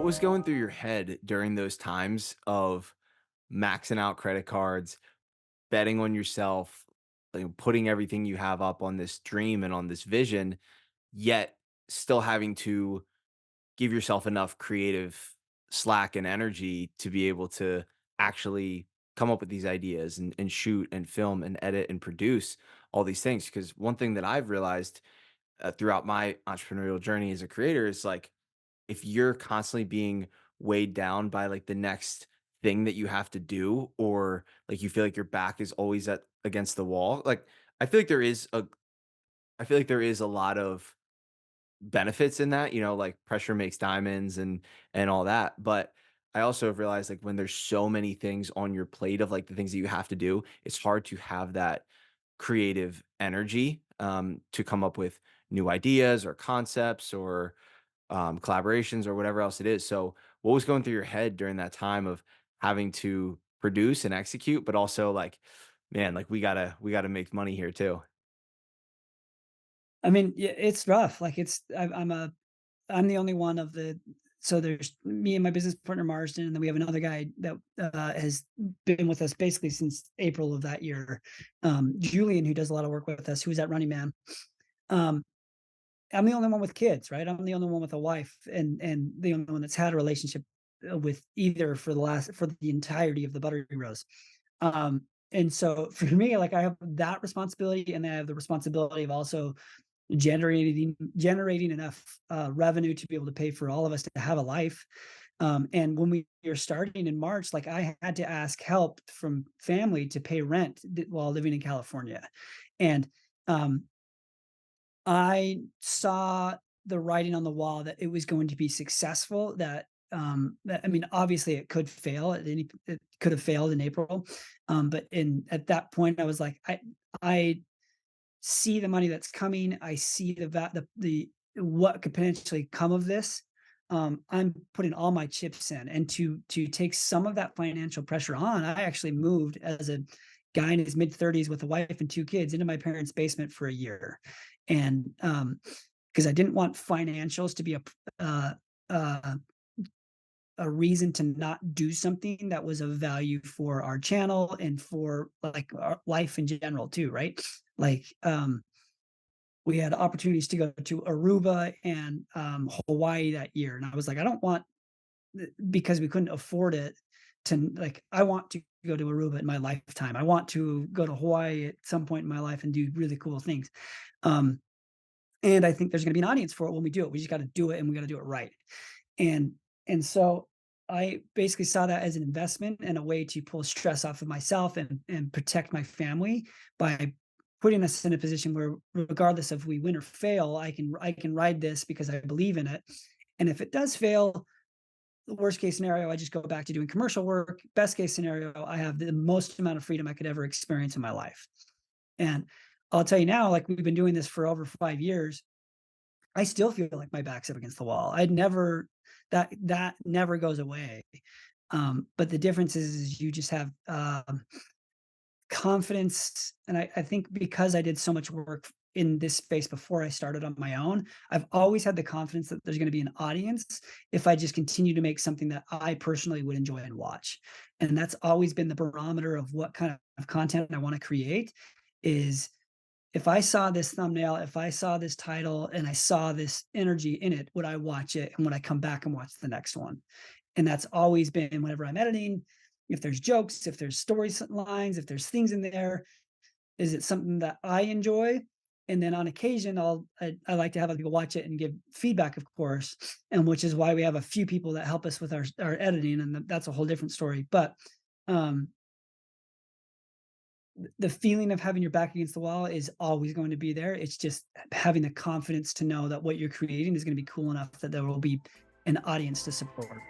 was going through your head during those times of maxing out credit cards, betting on yourself, like putting everything you have up on this dream and on this vision, yet still having to give yourself enough creative slack and energy to be able to actually come up with these ideas and shoot and film and edit and produce all these things? Because one thing that I've realized throughout my entrepreneurial journey as a creator is like, if you're constantly being weighed down by like the next thing that you have to do, or like you feel like your back is always at against the wall, like I feel like there is a I feel like there is a lot of benefits in that, like pressure makes diamonds and all that. But I also have realized like when there's so many things on your plate of like the things that you have to do, it's hard to have that creative energy to come up with new ideas or concepts or collaborations or whatever else it is. So, what was going through your head during that time of having to produce and execute, but also like, man, like we gotta make money here too. I mean, yeah, it's rough. Like I'm the only one of the so there's me and my business partner Marsden, and then we have another guy that has been with us basically since April of that year. Julian, who does a lot of work with us, who's at Running Man. Um, I'm the only one with kids, right? I'm the only one with a wife, and the only one that's had a relationship with either for the entirety of the Buttery Rose. And so for me, like I have that responsibility, and then I have the responsibility of also generating enough revenue to be able to pay for all of us to have a life. And when we were starting in March, like I had to ask help from family to pay rent while living in California, and um, I saw the writing on the wall that it was going to be successful. That I mean, obviously, it could fail. It could have failed in April, but in at that point, I was like, I see the money that's coming. I see the what could potentially come of this. I'm putting all my chips in, and to take some of that financial pressure on, I actually moved as a guy in his mid 30s with a wife and two kids into my parents' basement for a year, and because I didn't want financials to be uh, uh, a reason to not do something that was of value for our channel and for like our life in general too, right? Like we had opportunities to go to Aruba and Hawaii that year. And I was like, I don't want, because we couldn't afford it, to like, I want to go to Aruba in my lifetime. I want to go to Hawaii at some point in my life and do really cool things. Um, and I think there's going to be an audience for it when we do it. We just got to do it, and we got to do it right. And and so I basically saw that as an investment and a way to pull stress off of myself and protect my family by putting us in a position where regardless if we win or fail, I can ride this because I believe in it. And if it does fail, the worst case scenario, I just go back to doing commercial work. Best case scenario, I have the most amount of freedom I could ever experience in my life. And I'll tell you now, like we've been doing this for over 5 years. I still feel like my back's up against the wall. I'd never that never goes away. But the difference is you just have confidence. And I think because I did so much work in this space before I started on my own, I've always had the confidence that there's going to be an audience if I just continue to make something that I personally would enjoy and watch. And that's always been the barometer of what kind of content I want to create is if I saw this thumbnail, if I saw this title and I saw this energy in it, would I watch it and would I come back and watch the next one? And that's always been whenever I'm editing, if there's jokes, if there's storylines, if there's things in there, is it something that I enjoy? And then on occasion, I like to have other people watch it and give feedback, of course, and which is why we have a few people that help us with our editing, and that's a whole different story. But um, the feeling of having your back against the wall is always going to be there. It's just having the confidence to know that what you're creating is going to be cool enough that there will be an audience to support.